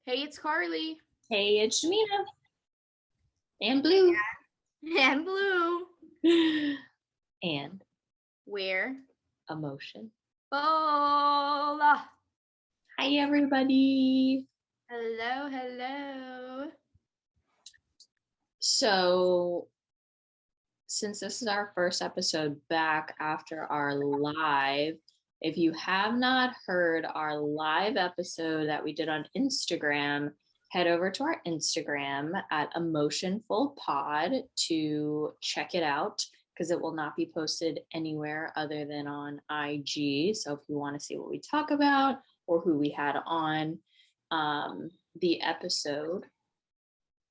Hey, it's Carly. Hey, it's Shamina. And Blue. And Blue. And Where? Emotion. Bola. Hi, everybody. Hello. So, since this is our first episode back after our live, if you have not heard our live episode that we did on Instagram, head over to our Instagram at EmotionfulPod to check it out because it will not be posted anywhere other than on IG. So if you want to see what we talk about or who we had on the episode,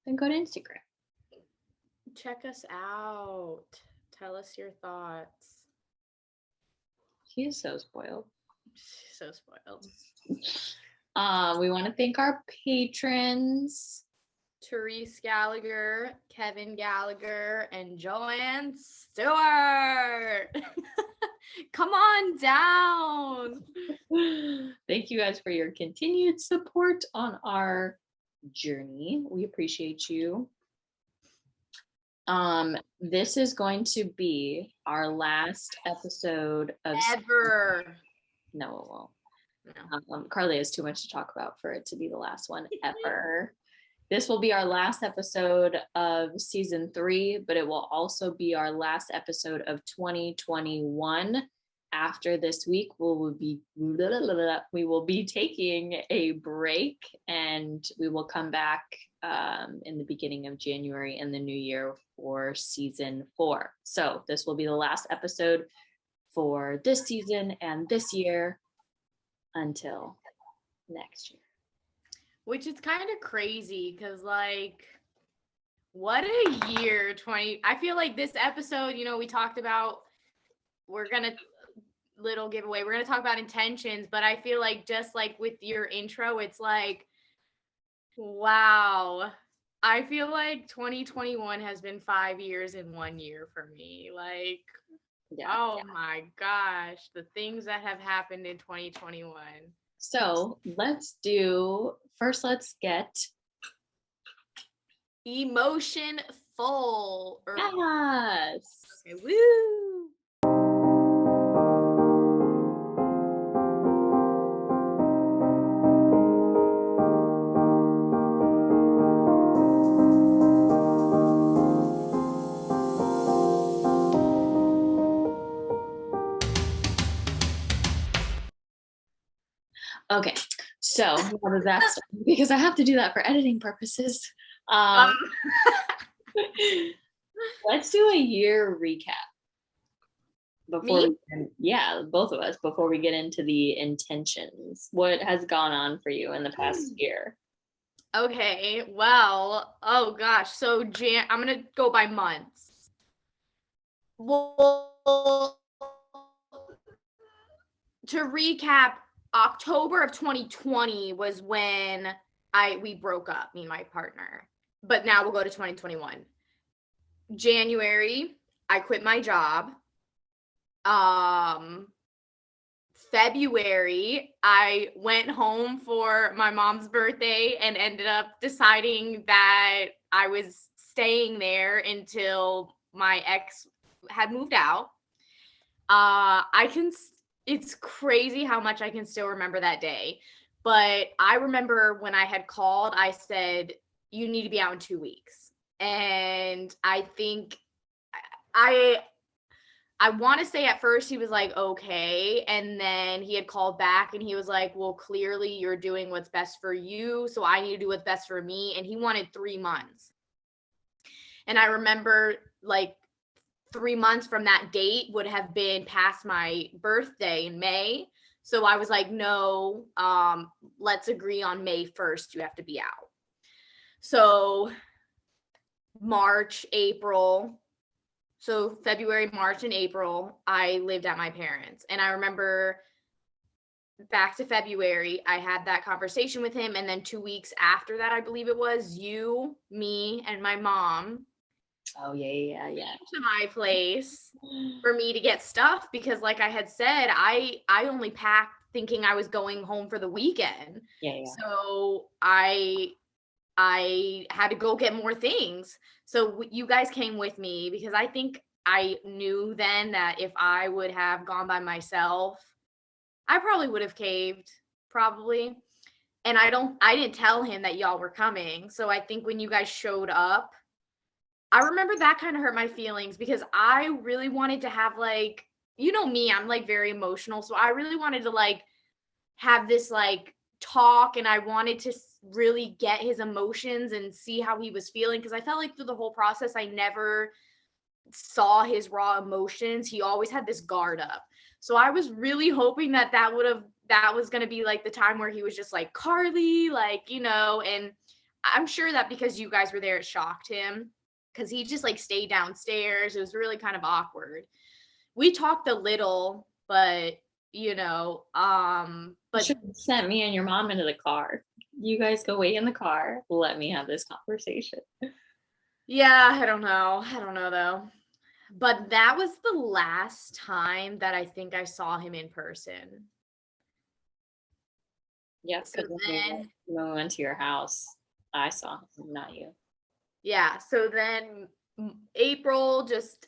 then go to Instagram. Check us out. Tell us your thoughts. He is so spoiled. So spoiled. We want to thank our patrons. Therese Gallagher, Kevin Gallagher, and Joanne Stewart. Come on down. Thank you guys for your continued support on our journey. We appreciate you. This is going to be our last episode of ever. No, it won't. No. Carly has too much to talk about for it to be the last one ever. This will be our last episode of season 3, but it will also be our last episode of 2021. After this week, we will be taking a break, and we will come back in the beginning of January in the new year for season 4. So this will be the last episode for this season and this year until next year. Which is kind of crazy because, like, what a year 20. I feel like this episode, we talked about, little giveaway, we're going to talk about intentions, but I feel like just like with your intro, it's like, wow. I feel like 2021 has been 5 years in 1 year for me. Like, my gosh, the things that have happened in 2021. So let's get emotion full. Yes. Okay, woo. Okay, so that's because I have to do that for editing purposes. Let's do a year recap before both of us, before we get into the intentions. What has gone on for you in the past year? Okay, well, oh gosh, so I'm gonna go by months. Well, to recap, October of 2020 was when we broke up, me and my partner. But now we'll go to 2021. January, I quit my job. February, I went home for my mom's birthday and ended up deciding that I was staying there until my ex had moved out. It's crazy how much I can still remember that day. But I remember when I had called, I said, you need to be out in 2 weeks. And I think I want to say at first he was like, okay. And then he had called back and he was like, well, clearly you're doing what's best for you. So I need to do what's best for me. And he wanted 3 months. And I remember like 3 months from that date would have been past my birthday in May. So I was like, no, let's agree on May 1st. You have to be out. So March, April. So February, March, and April, I lived at my parents'. And I remember back to February, I had that conversation with him. And then 2 weeks after that, I believe it was, you, me, and my mom. Oh, yeah. To my place for me to get stuff because, like I had said, I only packed thinking I was going home for the weekend. Yeah. So I had to go get more things. So you guys came with me because I think I knew then that if I would have gone by myself, I probably would have caved, probably. And I didn't tell him that y'all were coming. So I think when you guys showed up, I remember that kind of hurt my feelings because I really wanted to have like, you know me, I'm like very emotional. So I really wanted to like have this like talk, and I wanted to really get his emotions and see how he was feeling because I felt like through the whole process I never saw his raw emotions. He always had this guard up. So I was really hoping that that was going to be like the time where he was just like, Carly, like, you know, and I'm sure that because you guys were there, it shocked him because he just like stayed downstairs. It was really kind of awkward. We talked a little, but you know, You but should have sent me and your mom into the car. You guys go wait in the car. Let me have this conversation. yeah, I don't know. I don't know though. But that was the last time that I think I saw him in person. Yeah, So because then, when we went to your house, I saw him, not you. yeah, so then April just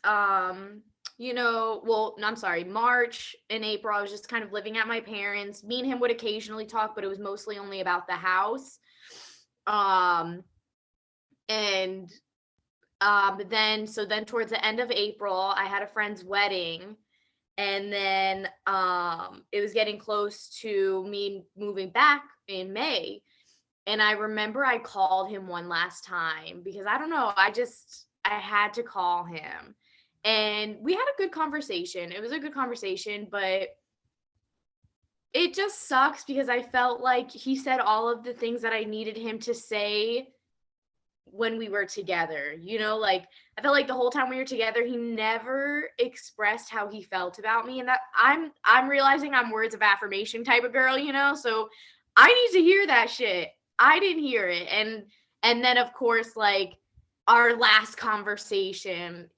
you know, well, no, I'm sorry, March and April, I was just kind of living at my parents. Me and him would occasionally talk, but it was mostly only about the house. Um and then so then towards the end of April, I had a friend's wedding, and then it was getting close to me moving back in May. And I remember I called him one last time because I don't know, I had to call him. And we had a good conversation. It was a good conversation, but it just sucks because I felt like he said all of the things that I needed him to say when we were together. You know, like I felt like the whole time we were together, he never expressed how he felt about me. And that I'm realizing I'm words of affirmation type of girl, you know? So I need to hear that shit. I didn't hear it. And then of course, like our last conversation,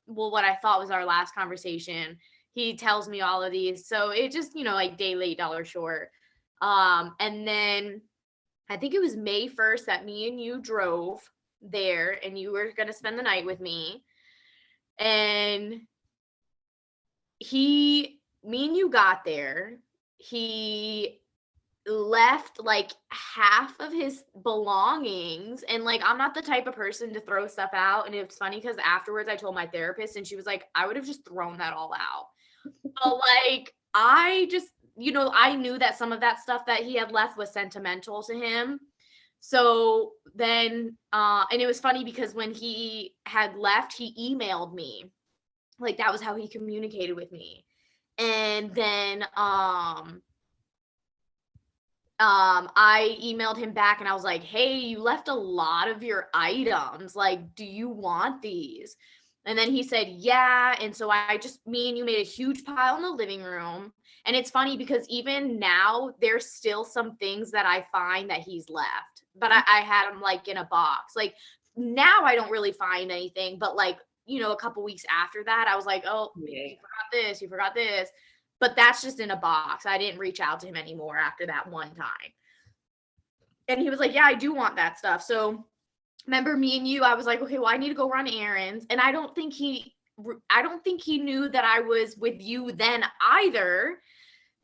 what I thought was our last conversation, he tells me all of these. So it just, you know, like day late, dollar short. And then I think it was May 1st that me and you drove there and you were going to spend the night with me. And me and you got there. He left like half of his belongings, and like I'm not the type of person to throw stuff out. And it's funny because afterwards I told my therapist and she was like, I would have just thrown that all out. But like I just, you know, I knew that some of that stuff that he had left was sentimental to him. So then and it was funny because when he had left, he emailed me. Like that was how he communicated with me. And then I emailed him back and I was like, hey, you left a lot of your items. Like, do you want these? And then he said, yeah. And so me and you made a huge pile in the living room. And it's funny because even now, there's still some things that I find that he's left, but I had them like in a box. Like now, I don't really find anything, but like, you know, a couple weeks after that, I was like, oh, Yeah. you forgot this, you forgot this. But that's just in a box. I didn't reach out to him anymore after that one time. And he was like, yeah, I do want that stuff. So remember me and you, I was like, okay, well, I need to go run errands. And I don't think he knew that I was with you then either,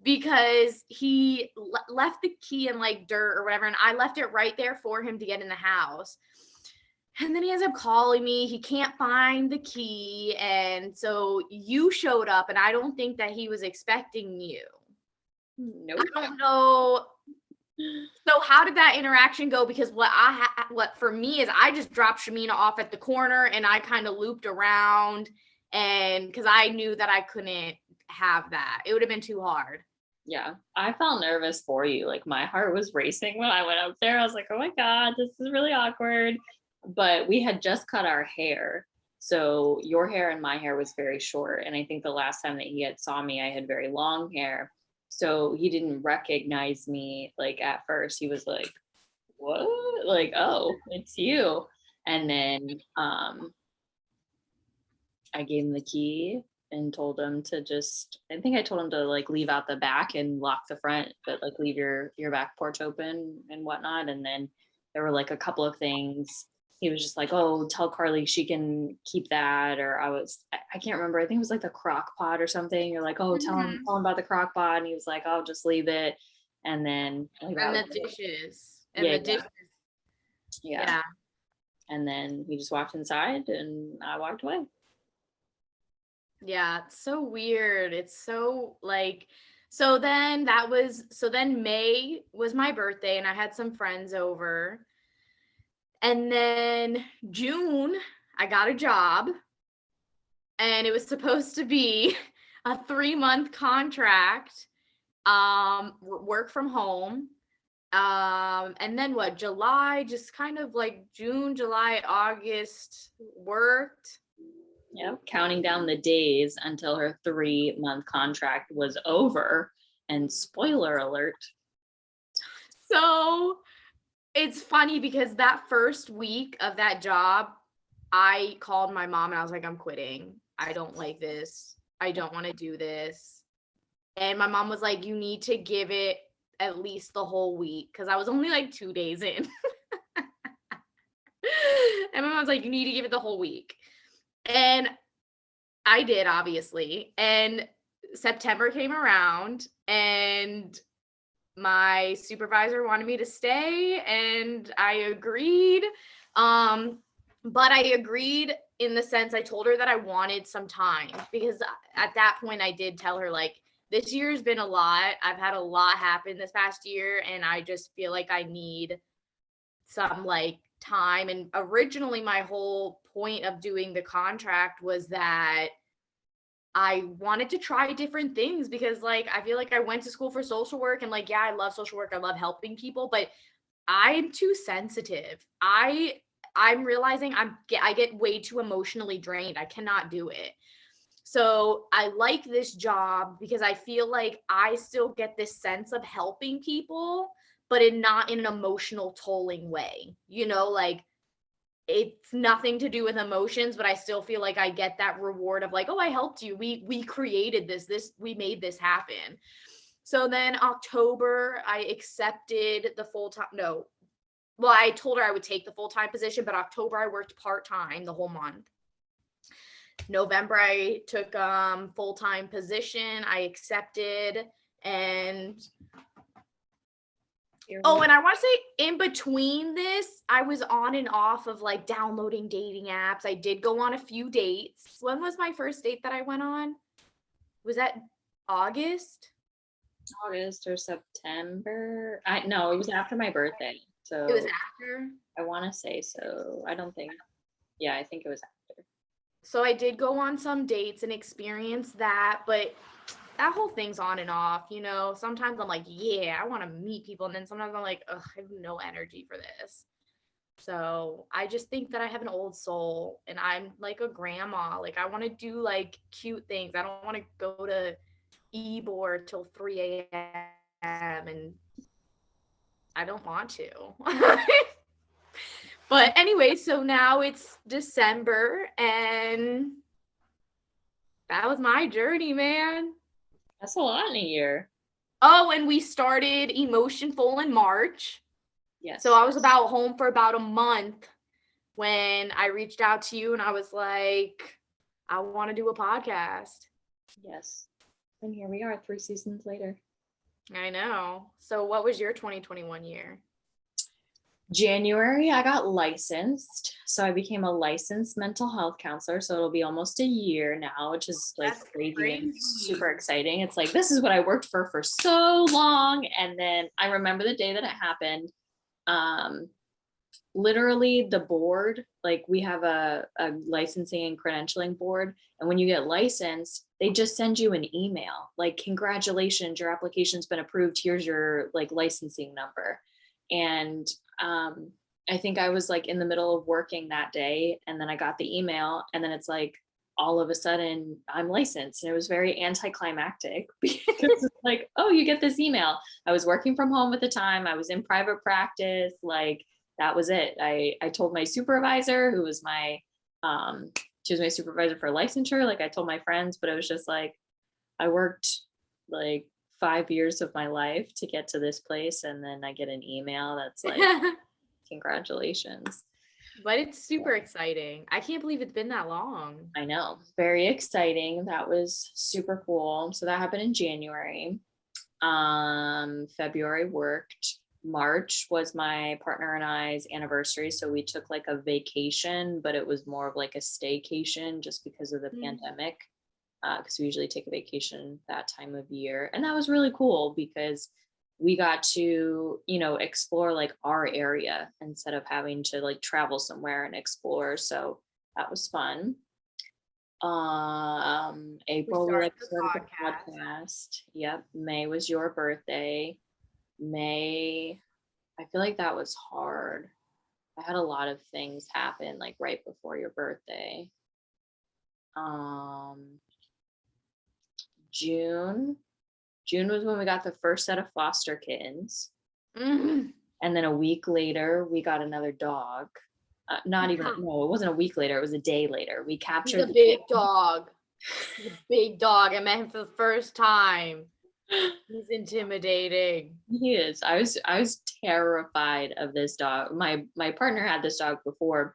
because he left the key in like dirt or whatever. And I left it right there for him to get in the house. And then he ends up calling me. He can't find the key. And so you showed up, and I don't think that he was expecting you. Nope. I don't know. So how did that interaction go? Because what for me is I just dropped Shamina off at the corner and I kind of looped around, and because I knew that I couldn't have that. It would have been too hard. Yeah, I felt nervous for you. Like my heart was racing when I went up there. I was like, oh my God, this is really awkward. But we had just cut our hair. So your hair and my hair was very short. And I think the last time that he had saw me, I had very long hair. So he didn't recognize me like at first. He was like, what? Like, oh, it's you. And then I gave him the key and told him to just, I think I told him to like leave out the back and lock the front, but like leave your back porch open and whatnot. And then there were like a couple of things. He was just like, oh, tell Carly she can keep that. Or I can't remember. I think it was like the crock pot or something. You're like, oh, tell him about the crock pot. And he was like, I'll just leave it. And then like, and the dishes and yeah, the dishes. Yeah. And then he just walked inside and I walked away. Yeah, it's so weird. It's so like, so then May was my birthday and I had some friends over. And then June, I got a job and it was supposed to be a 3-month contract, work from home. And then what, July, just kind of like June, July, August worked. Yep, counting down the days until her 3-month contract was over. And spoiler alert. So it's funny because that first week of that job, I called my mom and I was like, I'm quitting. I don't like this. I don't want to do this. And my mom was like, you need to give it at least the whole week, because I was only like 2 days in. And my mom's like, you need to give it the whole week. And I did, obviously. And September came around and my supervisor wanted me to stay and I agreed. But I agreed in the sense I told her that I wanted some time, because at that point I did tell her, like, this year's been a lot. I've had a lot happen this past year and I just feel like I need some like time. And originally my whole point of doing the contract was that I wanted to try different things, because like I feel like I went to school for social work and like, yeah, I love social work. I love helping people, but I'm too sensitive. I'm realizing I get way too emotionally drained. I cannot do it. So I like this job because I feel like I still get this sense of helping people, but not in an emotional tolling way. Like, it's nothing to do with emotions, but I still feel like I get that reward of like, oh, I helped you. We created this, we made this happen. So then October, I accepted the full-time, no. Well, I told her I would take the full-time position, but October I worked part-time the whole month. November, I took full-time position. I accepted, and and I want to say in between this, I was on and off of like downloading dating apps. I did go on a few dates. When was my first date that I went on? Was that August? August or September? No, it was after my birthday. So it was after? I want to say so. I don't think. Yeah, I think it was after. So I did go on some dates and experience that, but that whole thing's on and off, Sometimes I'm like, yeah, I want to meet people. And then sometimes I'm like, ugh, I have no energy for this. So I just think that I have an old soul and I'm like a grandma. Like, I want to do like cute things. I don't want to go to Ybor till 3 a.m. and I don't want to. But anyway, so now it's December and that was my journey, man. That's a lot in a year. Oh, and we started Emotionful in March. Yes. So I was about home for about a month when I reached out to you and I was like, I want to do a podcast. Yes. And here we are 3 seasons later. I know. So what was your 2021 year? January, I got licensed. So I became a licensed mental health counselor. So it'll be almost a year now, which is like crazy and super exciting. It's like, this is what I worked for so long. And then I remember the day that it happened. Literally the board, like we have a licensing and credentialing board. And when you get licensed, they just send you an email like, congratulations, your application's been approved. Here's your like licensing number. And I think I was like in the middle of working that day and then I got the email and then it's like all of a sudden I'm licensed, and it was very anticlimactic because it's like, oh, you get this email. I was working from home at the time. I was in private practice. Like, that was it. I told my supervisor, who was my she was my supervisor for licensure. Like I told my friends, but it was just like, I worked like 5 years of my life to get to this place. And then I get an email that's like, congratulations. But it's super exciting. I can't believe it's been that long. I know. Very exciting. That was super cool. So that happened in January. February worked. March was my partner and I's anniversary. So we took like a vacation, but it was more of like a staycation just because of the pandemic. Because we usually take a vacation that time of year. And that was really cool because we got to, you know, explore like our area instead of having to like travel somewhere and explore. So that was fun. April we like started the podcast. Yep. May was your birthday. May, I feel like that was hard. I had a lot of things happen like right before your birthday. June was when we got the first set of foster kittens. And then a week later, we got another dog. Not even, no, it wasn't a week later. It was a day later. We captured the big dog. The big dog. I met him for the first time. He's intimidating. He is. I was terrified of this dog. My partner had this dog before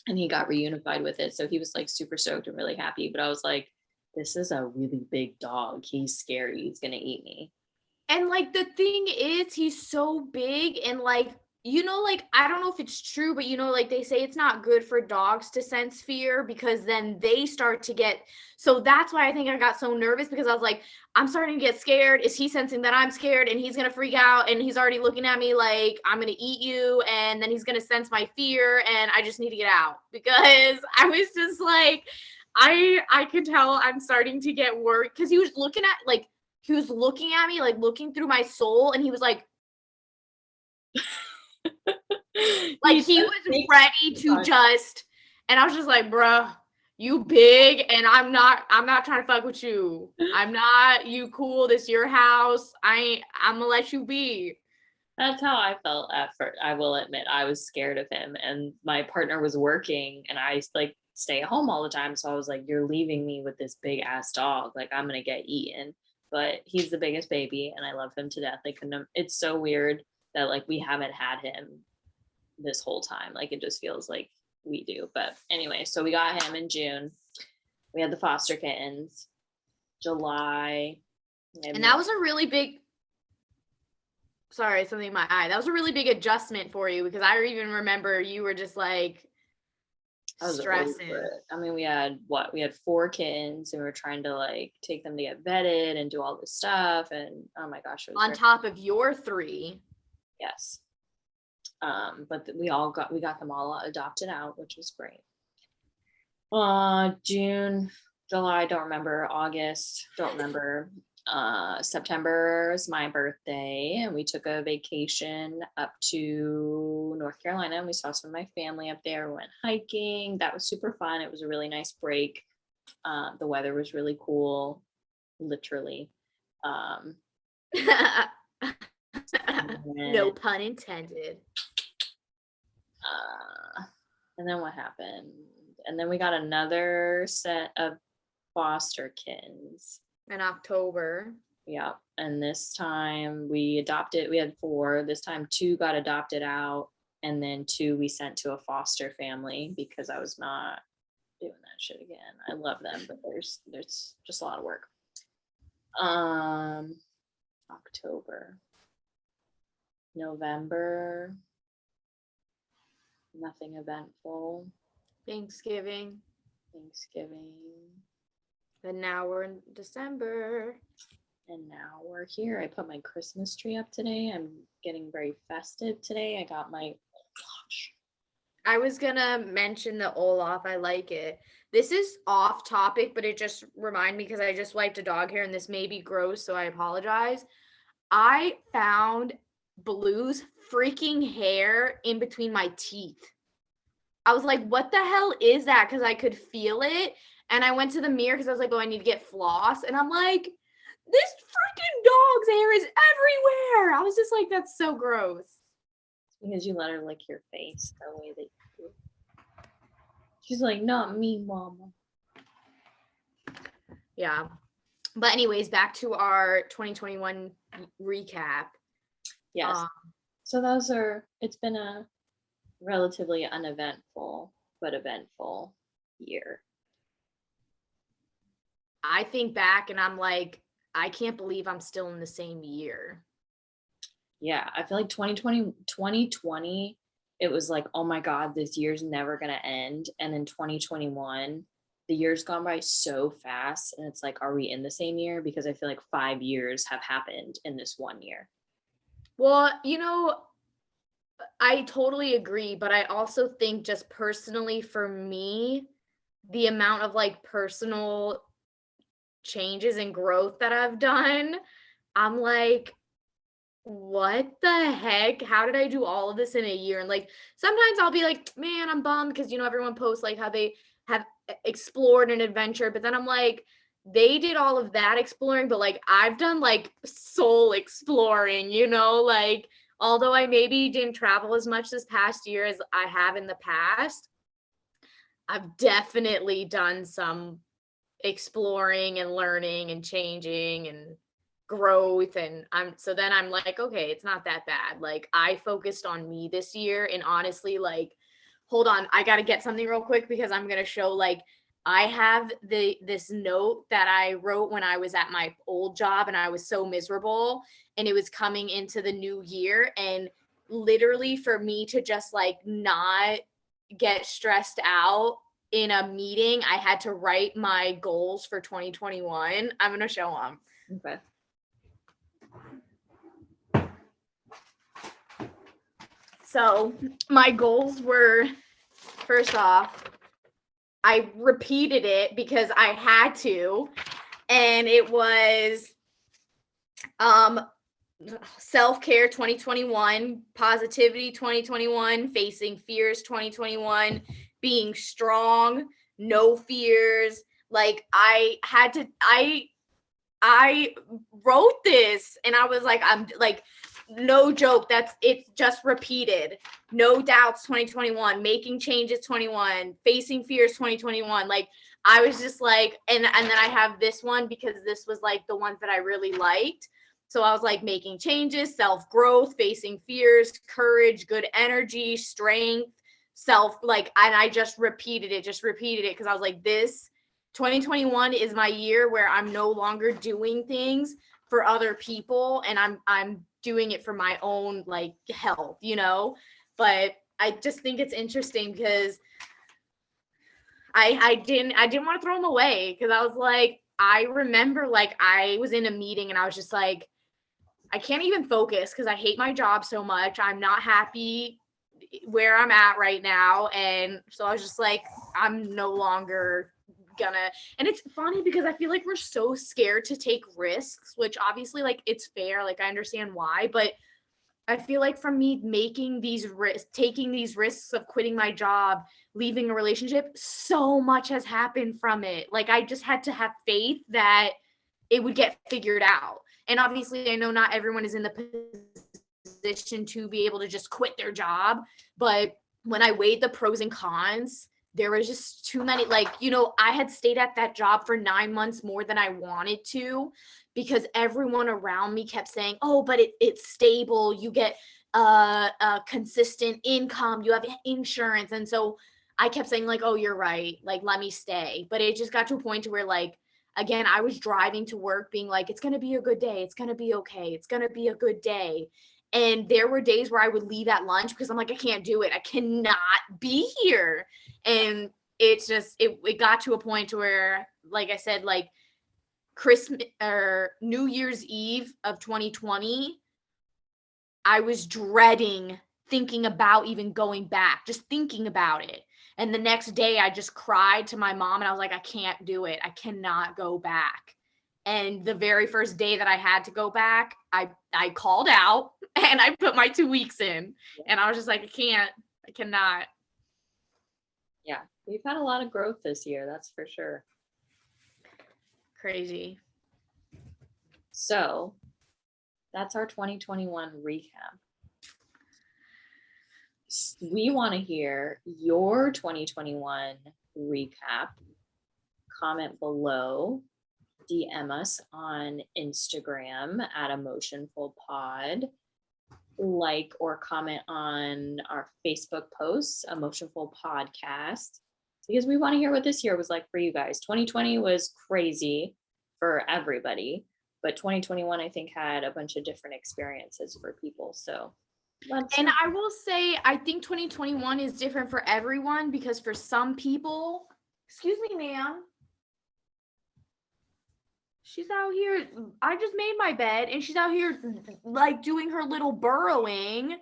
and he got reunified with it. So he was like super stoked and really happy. But I was like, this is a really big dog. He's scary. He's going to eat me. And like the thing is, he's so big and like, you know, like, I don't know if it's true, but you know, like they say it's not good for dogs to sense fear because then they start to get, so that's why I think I got so nervous because I was like, I'm starting to get scared. Is he sensing that I'm scared and he's going to freak out and he's already looking at me like I'm going to eat you and then he's going to sense my fear and I just need to get out because I was just like, I could tell I'm starting to get worried because he was looking at me, like looking through my soul and he was like, like he was ready to just, and I was just like, bruh, you big and I'm not trying to fuck with you. I'm not, you cool, this your house. I'm gonna let you be. That's how I felt at first. I will admit I was scared of him and my partner was working and I like stay at home all the time. So I was like, you're leaving me with this big ass dog. Like I'm going to get eaten, but he's the biggest baby and I love him to death. It's so weird that like we haven't had him this whole time. Like it just feels like we do. But anyway, so we got him in June. We had the foster kittens. July. And that was a really big, sorry, something in my eye. That was a really big adjustment for you because I even remember you were just like stressing. I mean, we had 4 kittens and we were trying to like take them to get vetted and do all this stuff. And oh my gosh. On top of your 3. Yes. But we got them all adopted out, which was great. June, July, don't remember. August, don't remember. September is my birthday and we took a vacation up to North Carolina and we saw some of my family up there. We went hiking. That was super fun. It was a really nice break. The weather was really cool, literally. No pun intended. And then what happened? And then we got another set of foster kittens in October. Yeah. And this time we had 4. This time 2 got adopted out and then 2 we sent to a foster family because I was not doing that shit again. I love them, but there's just a lot of work. October. November. Nothing eventful. Thanksgiving. And now we're in December. And now we're here. I put my Christmas tree up today. I'm getting very festive today. I got my, I was gonna mention the Olaf. I like it. This is off topic, but it just reminded me because I just wiped a dog hair and this may be gross, so I apologize. I found Blue's freaking hair in between my teeth. I was like, what the hell is that? Because I could feel it. And I went to the mirror because I was like, oh, I need to get floss. And I'm like, this freaking dog's hair is everywhere. I was just like, that's so gross. Because you let her lick your face the way that you do. She's like, not me, mama. Yeah. But anyways, back to our 2021 recap. Yes. So it's been a relatively uneventful but eventful year. I think back and I'm like, I can't believe I'm still in the same year. Yeah, I feel like 2020, it was like, oh my God, this year's never going to end. And then 2021, the year's gone by so fast. And it's like, are we in the same year? Because I feel like 5 years have happened in this one year. Well, I totally agree, but I also think just personally for me, the amount of like personal changes and growth that I've done, I'm like, what the heck? How did I do all of this in a year? And like sometimes I'll be like, man, I'm bummed because everyone posts like how they have explored an adventure, but then I'm like, they did all of that exploring, but like I've done like soul exploring, like although I maybe didn't travel as much this past year as I have in the past, I've definitely done some exploring and learning and changing and growth. And I'm like, okay, it's not that bad. Like I focused on me this year, and honestly, like, hold on, I got to get something real quick because I'm going to show like I have this note that I wrote when I was at my old job and I was so miserable, and it was coming into the new year, and literally for me to just like not get stressed out in a meeting, I had to write my goals for 2021. I'm going to show them. Okay. So my goals were, first off, I repeated it because I had to, and it was self-care 2021, positivity 2021, facing fears 2021, being strong, no fears. Like I wrote this and I was like, I'm like, no joke, it's just repeated. No doubts 2021, making changes 21, facing fears 2021. Like I was just like, and then I have this one because this was like the ones that I really liked. So I was like, making changes, self-growth, facing fears, courage, good energy, strength, and I just repeated it because I was like, this 2021 is my year where I'm no longer doing things for other people, and I'm doing it for my own like health, But I just think it's interesting because I didn't want to throw them away because I was like, I remember like I was in a meeting and I was just like, I can't even focus because I hate my job so much. I'm not happy where I'm at right now. And so I was just like, I'm no longer gonna. And it's funny because I feel like we're so scared to take risks, which obviously like it's fair. Like I understand why, but I feel like from me making these risks, taking these risks of quitting my job, leaving a relationship, so much has happened from it. Like I just had to have faith that it would get figured out. And obviously, I know not everyone is in the position to be able to just quit their job. But when I weighed the pros and cons, there was just too many. Like, I had stayed at that job for 9 months more than I wanted to because everyone around me kept saying, oh, but it's stable. You get a consistent income. You have insurance. And so I kept saying like, oh, you're right. Like, let me stay. But it just got to a point to where like, again, I was driving to work being like, it's going to be a good day. It's going to be okay. It's going to be a good day. And there were days where I would leave at lunch because I'm like, I can't do it. I cannot be here. And it's just, it got to a point where, like I said, like Christmas or New Year's Eve of 2020, I was dreading thinking about even going back, just thinking about it. And the next day I just cried to my mom and I was like, I can't do it. I cannot go back. And the very first day that I had to go back, I called out and I put my 2 weeks in. And I was just like, I cannot. Yeah, we've had a lot of growth this year, that's for sure. Crazy. So that's our 2021 recap. We want to hear your 2021 recap. Comment below, DM us on Instagram at emotionfulpod, like or comment on our Facebook posts, Emotionful Podcast, because we want to hear what this year was like for you guys. 2020 was crazy for everybody, but 2021 I think had a bunch of different experiences for people. So and I will say, I think 2021 is different for everyone, because for some people, excuse me, ma'am, she's out here, I just made my bed and she's out here like doing her little burrowing.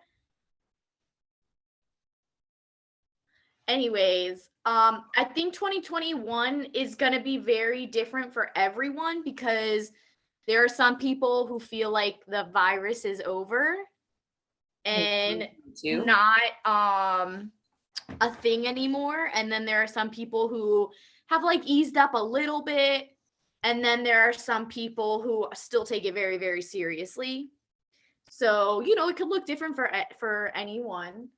Anyways, I think 2021 is going to be very different for everyone, because there are some people who feel like the virus is over and not a thing anymore. And then there are some people who have like eased up a little bit. And then there are some people who still take it very, very seriously. So, you know, it could look different for anyone.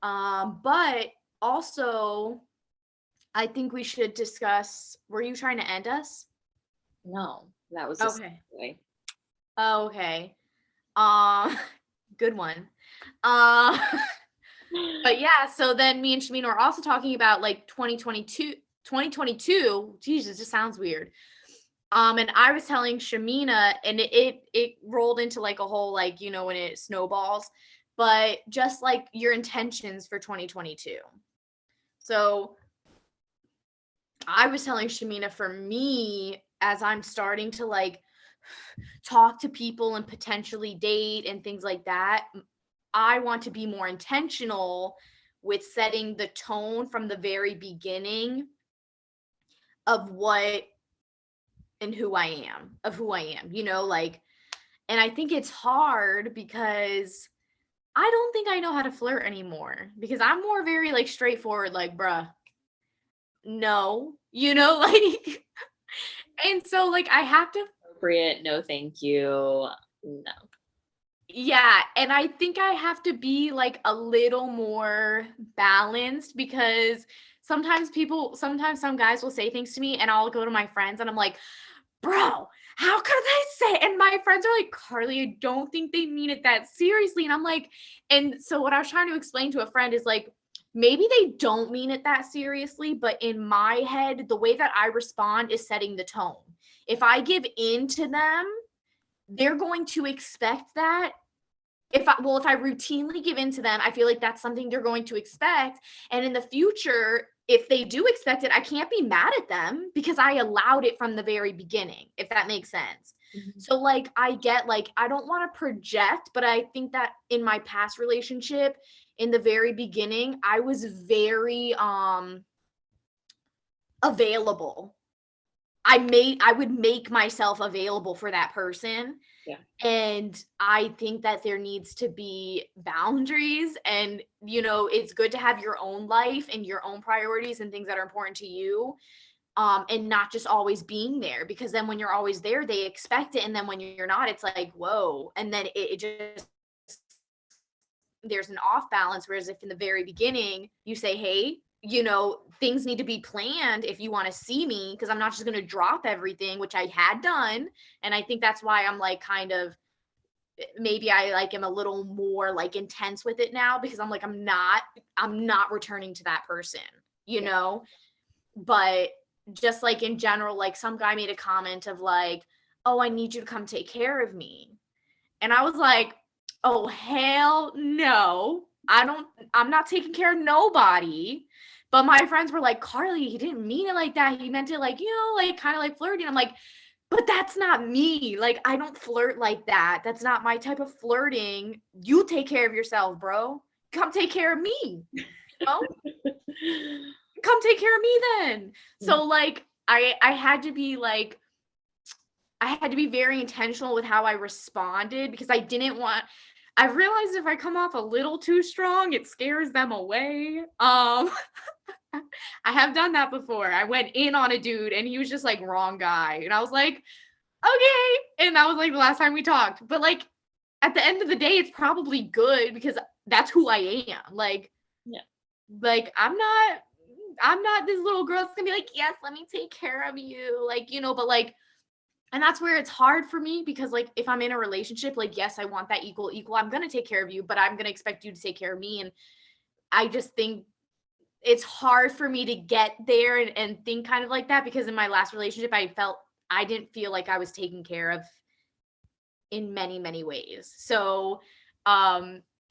But also, I think we should discuss, were you trying to end us? No, that was okay. Way. Okay. Good one. But yeah, so then me and Shamina are also talking about like 2022. Jesus, just sounds weird. And I was telling Shamina, and it rolled into like a whole, like, you know, when it snowballs, but just like your intentions for 2022. So I was telling Shamina, for me, as I'm starting to like talk to people and potentially date and things like that, I want to be more intentional with setting the tone from the very beginning of what and who I am, you know, like, and I think it's hard because I don't think I know how to flirt anymore, because I'm more very like straightforward, like, bruh, no, you know, like, and so like I have to appropriate, no thank you, no. Yeah, and I think I have to be like a little more balanced, because sometimes some guys will say things to me and I'll go to my friends and I'm like, bro, how could they say? And my friends are like, Carly, I don't think they mean it that seriously. And I'm like, and so what I was trying to explain to a friend is like, maybe they don't mean it that seriously, but in my head, the way that I respond is setting the tone. If I give in to them, they're going to expect that. If I routinely give in to them, I feel like that's something they're going to expect. And in the future, if they do expect it, I can't be mad at them because I allowed it from the very beginning, if that makes sense. Mm-hmm. So like, I get like, I don't want to project, but I think that in my past relationship, in the very beginning, I was very available. I would make myself available for that person. Yeah. And I think that there needs to be boundaries, and, you know, it's good to have your own life and your own priorities and things that are important to you. And not just always being there, because then when you're always there, they expect it. And then when you're not, it's like, whoa. And then it just, there's an off balance. Whereas if in the very beginning you say, hey, you know, things need to be planned if you want to see me, because I'm not just going to drop everything, which I had done. And I think that's why I'm like, kind of, maybe I like am a little more like intense with it now, because I'm like, I'm not returning to that person, you know. But just like in general, like some guy made a comment of like, oh, I need you to come take care of me. And I was like, oh, hell no. I'm not taking care of nobody. But my friends were like, Carly, he didn't mean it like that. He meant it like, you know, like kind of like flirting. I'm like, but that's not me. Like, I don't flirt like that. That's not my type of flirting. You take care of yourself, bro. Come take care of me. You know? Come take care of me then. So like, I had to be like, I had to be very intentional with how I responded, because I didn't want, I realized if I come off a little too strong, it scares them away. I have done that before. I went in on a dude and he was just like, wrong guy. And I was like, okay. And that was like the last time we talked. But like, at the end of the day, it's probably good, because that's who I am. Like, Yeah. Like, I'm not this little girl that's gonna be like, yes, let me take care of you. Like, but like, and that's where it's hard for me because like if I'm in a relationship, like, yes, I want that equal, I'm gonna take care of you, but I'm gonna expect you to take care of me. And I just think it's hard for me to get there and think kind of like that because in my last relationship, I didn't feel like I was taken care of in many, many ways. So,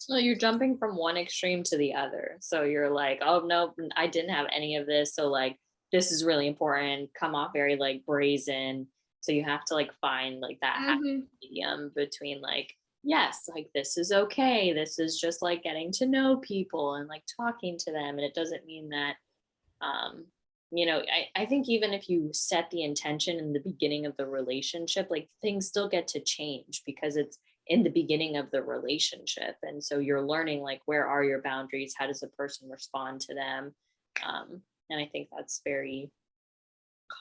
So you're jumping from one extreme to the other. So you're like, oh no, I didn't have any of this. So like this is really important. Come off very like brazen. So you have to like find like that happy mhm. medium between like, yes, like this is okay. This is just like getting to know people and like talking to them. And it doesn't mean that um I think even if you set the intention in the beginning of the relationship, like things still get to change because it's in the beginning of the relationship, and so you're learning like where are your boundaries, how does a person respond to them, and I think that's very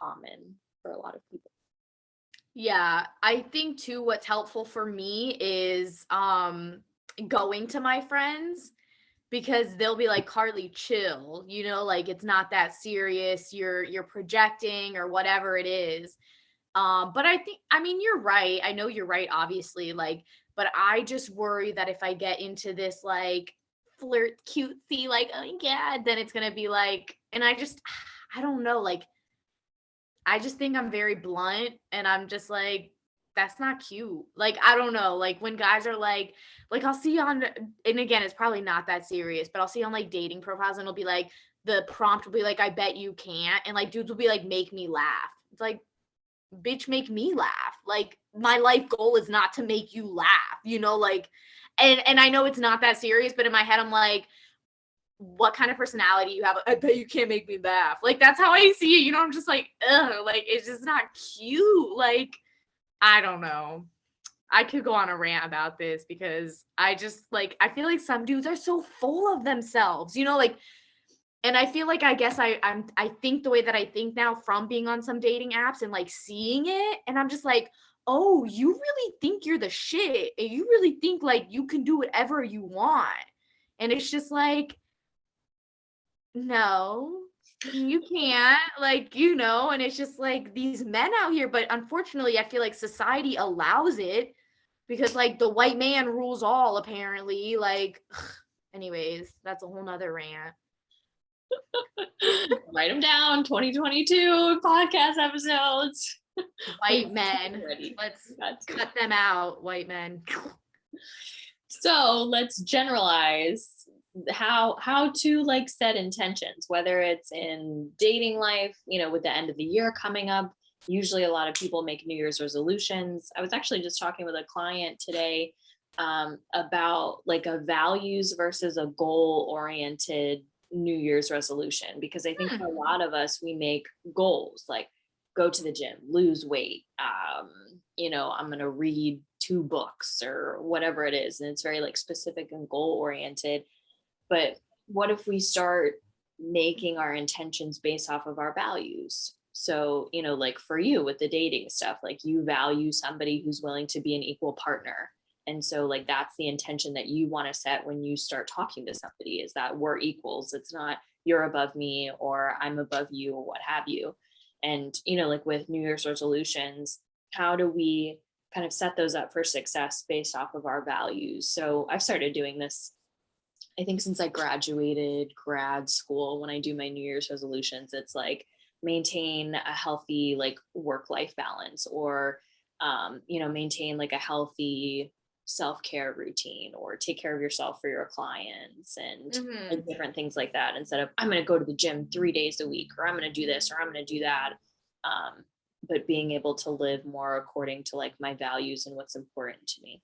common for a lot of people. Yeah, I think too what's helpful for me is going to my friends because they'll be like, Carly, chill, like it's not that serious. You're projecting or whatever it is. But I mean, you're right. I know you're right, obviously, like, but I just worry that if I get into this like flirt cutesy, like, oh my God, then it's gonna be like, and I don't know, like I just think I'm very blunt and I'm just like, that's not cute. Like, I don't know. Like when guys are like I'll see on, and again, it's probably not that serious, but I'll see on like dating profiles and it'll be like, the prompt will be like, I bet you can't. And like dudes will be like, make me laugh. It's like, bitch, make me laugh. Like my life goal is not to make you laugh, like, and I know it's not that serious, but in my head, I'm like, what kind of personality you have? I bet you can't make me laugh. Like that's how I see it. I'm just like, ugh, like it's just not cute. Like, I don't know. I could go on a rant about this because I just like I feel like some dudes are so full of themselves, like, and I feel like I guess I think the way that I think now from being on some dating apps and like seeing it, and I'm just like, oh, you really think you're the shit, and you really think like you can do whatever you want, and it's just like, no, you can't, like, and it's just like these men out here, but unfortunately, I feel like society allows it because like the white man rules all, apparently. Like, anyways, that's a whole nother rant. Write them down. 2022 podcast episodes. White men. Ready. Let's cut them out, white men. So let's generalize how to like set intentions, whether it's in dating life, with the end of the year coming up. Usually a lot of people make New Year's resolutions. I was actually just talking with a client today about like a values versus a goal oriented New Year's resolution, because I think for a lot of us, we make goals like go to the gym, lose weight, I'm going to read 2 books or whatever it is. And it's very like specific and goal oriented. But what if we start making our intentions based off of our values? So, like for you with the dating stuff, like you value somebody who's willing to be an equal partner. And so like that's the intention that you want to set when you start talking to somebody, is that we're equals. It's not you're above me or I'm above you or what have you. And, like with New Year's resolutions, how do we kind of set those up for success based off of our values? So I've started doing this, I think, since I graduated grad school. When I do my New Year's resolutions, it's like maintain a healthy like work-life balance, or maintain like a healthy self-care routine, or take care of yourself for your clients, and like different things like that, instead of I'm going to go to the gym 3 days a week, or I'm going to do this, or I'm going to do that. But being able to live more according to like my values and what's important to me.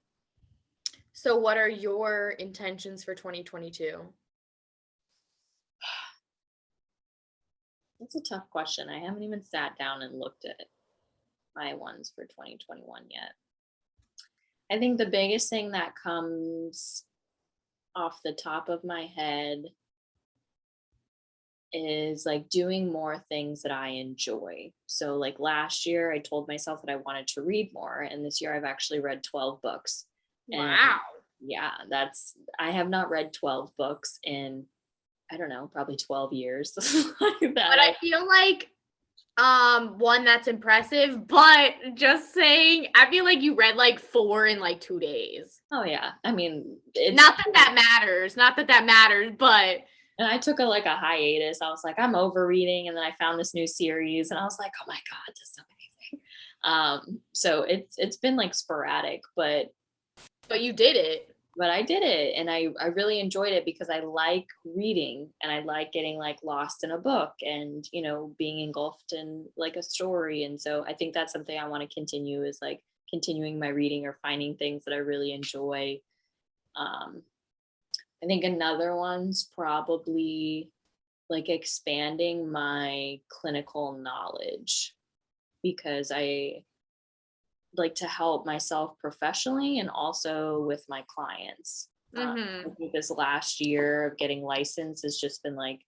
So what are your intentions for 2022? That's a tough question. I haven't even sat down and looked at my ones for 2021 yet. I think the biggest thing that comes off the top of my head is like doing more things that I enjoy. So like last year I told myself that I wanted to read more, and this year I've actually read 12 books. Wow. And yeah, I have not read 12 books in I don't know, probably 12 years. Like But that. I feel like one, that's impressive, but just saying, I feel like you read like 4 in like 2 days. Oh yeah. I mean, it's Not that that matters. Not that that matters, but and I took like a hiatus. I was like, I'm over reading, and then I found this new series, and I was like, oh my god, this is amazing. So it's been like sporadic, but you did it. I did it, and I really enjoyed it because I like reading, and I like getting like lost in a book, and being engulfed in like a story. And so I think that's something I want to continue, is like continuing my reading or finding things that I really enjoy. um I think another one's probably like expanding my clinical knowledge, because I like to help myself professionally and also with my clients. I Mhm. think this last year of getting licensed has just been like,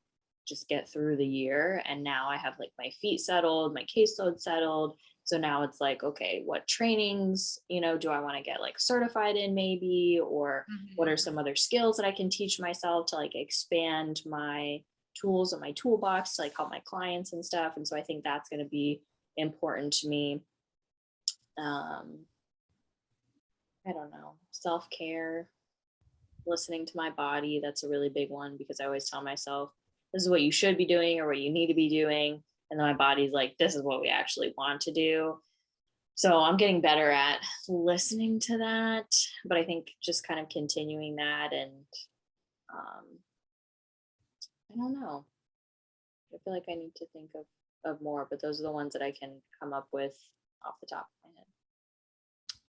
just get through the year. And now I have like my feet settled, my caseload settled. So now it's like, okay, what trainings, do I want to get like certified in maybe, or what are Mhm. some other skills that I can teach myself to like expand my tools and my toolbox to like help my clients and stuff. And so I think that's going to be important to me. um I don't know, self-care, listening to my body. That's a really big one, because I always tell myself this is what you should be doing or what you need to be doing, and then my body's like, this is what we actually want to do. So I'm getting better at listening to that, but I think just kind of continuing that. And um I don't know, I feel like I need to think of more, but those are the ones that I can come up with off the top of my head.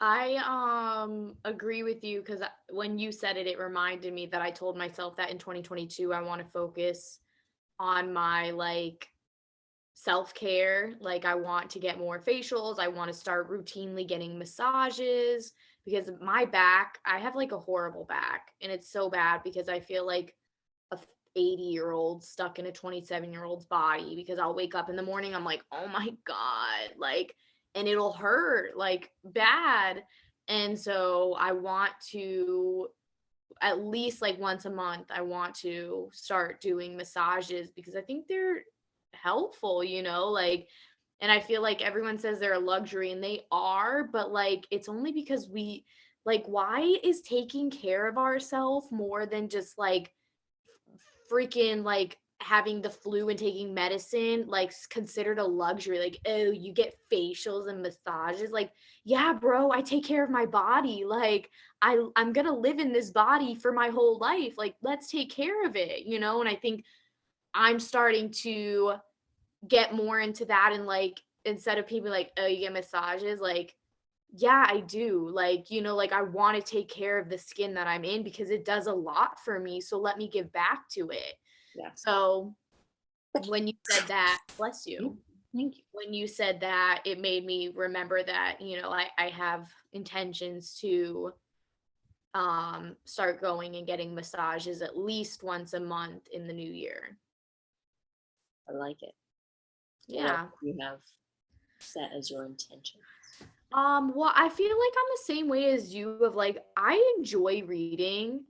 I agree with you, because when you said it, it reminded me that I told myself that in 2022 I want to focus on my like self-care. Like I want to get more facials. I want to start routinely getting massages, because my back, I have like a horrible back, and it's so bad because I feel like a 80-year-old stuck in a 27-year-old's body, because I'll wake up in the morning, I'm like, "Oh my god," like, and it'll hurt like bad. And so I want to, at least like once a month, I want to start doing massages, because I think they're helpful, like, and I feel like everyone says they're a luxury, and they are, but like it's only because we, like, why is taking care of ourselves more than just like freaking like having the flu and taking medicine like considered a luxury? Like, oh, you get facials and massages. Like, yeah, bro, I take care of my body. Like, I'm gonna live in this body for my whole life. Like, let's take care of it, and I think I'm starting to get more into that. And like, instead of people like, oh, you get massages, like, yeah, I do. Like, like I want to take care of the skin that I'm in, because it does a lot for me. So let me give back to it. Yeah. So when you said that, bless you. Thank you. When you said that, it made me remember that, I have intentions to start going and getting massages at least once a month in the new year. I like it. What else Yeah. do you have set as your intention? Well, I feel like I'm the same way as you, of like I enjoy reading,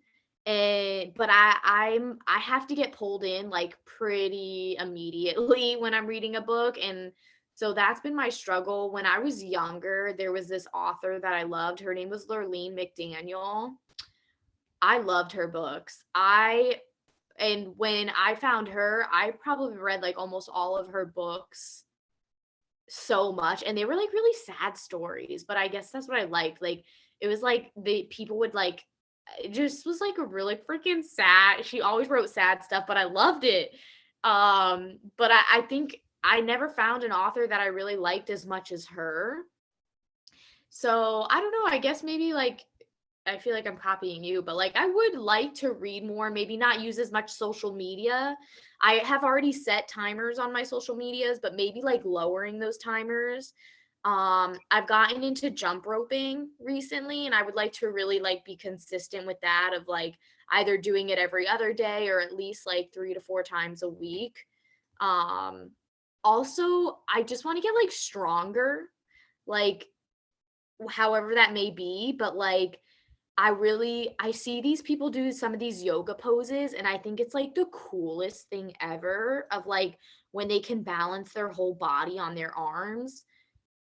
and but I have to get pulled in like pretty immediately when I'm reading a book. And so that's been my struggle. When I was younger, there was this author that I loved. Her name was Lurleen McDaniel. I loved her books. And when I found her, I probably read like almost all of her books so much, and they were like really sad stories, but I guess that's what I liked. Like it was like the people would like, it just was like a really freaking sad, she always wrote sad stuff, but I loved it. But I think I never found an author that I really liked as much as her. So I don't know, I guess maybe like, I feel like I'm copying you, but like I would like to read more, maybe not use as much social media. I have already set timers on my social medias, but maybe like lowering those timers. I've gotten into jump roping recently, and I would like to really like be consistent with that, of like either doing it every other day or at least like 3 to 4 times a week. Um, Also, I just want to get like stronger, like however that may be, but like I see these people do some of these yoga poses, and I think it's like the coolest thing ever of like when they can balance their whole body on their arms.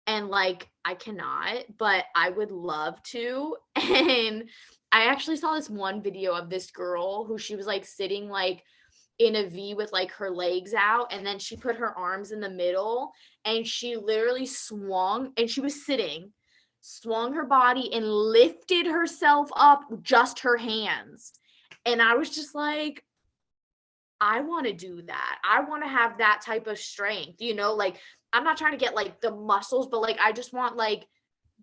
And like I cannot, but I would love to. And I actually saw this one video of this girl who she was like sitting like in a V with like her legs out, and then she put her arms in the middle and she literally swung, and she was sitting, swung her body and lifted herself up with just her hands. And I was just like, I want to do that. I want to have that type of strength, like I'm not trying to get like the muscles, but like I just want like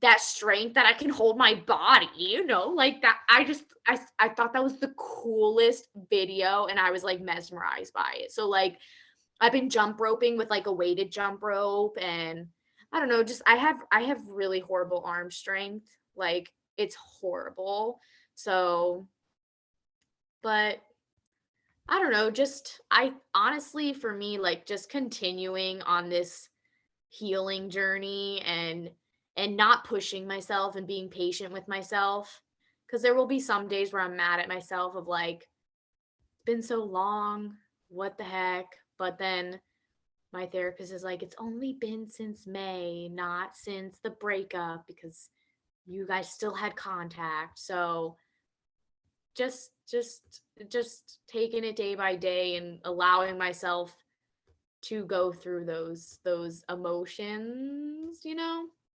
that strength that I can hold my body, like that. I thought that was the coolest video, and I was like mesmerized by it. So like I've been jump roping with like a weighted jump rope, and I don't know, just I have really horrible arm strength. Like it's horrible. So, but I don't know, just I honestly for me like just continuing on this healing journey and not pushing myself and being patient with myself, because there will be some days where I'm mad at myself of like it's been so long, what the heck. But then my therapist is like, it's only been since May, not since the breakup, because you guys still had contact. So just taking it day by day and allowing myself to go through those emotions,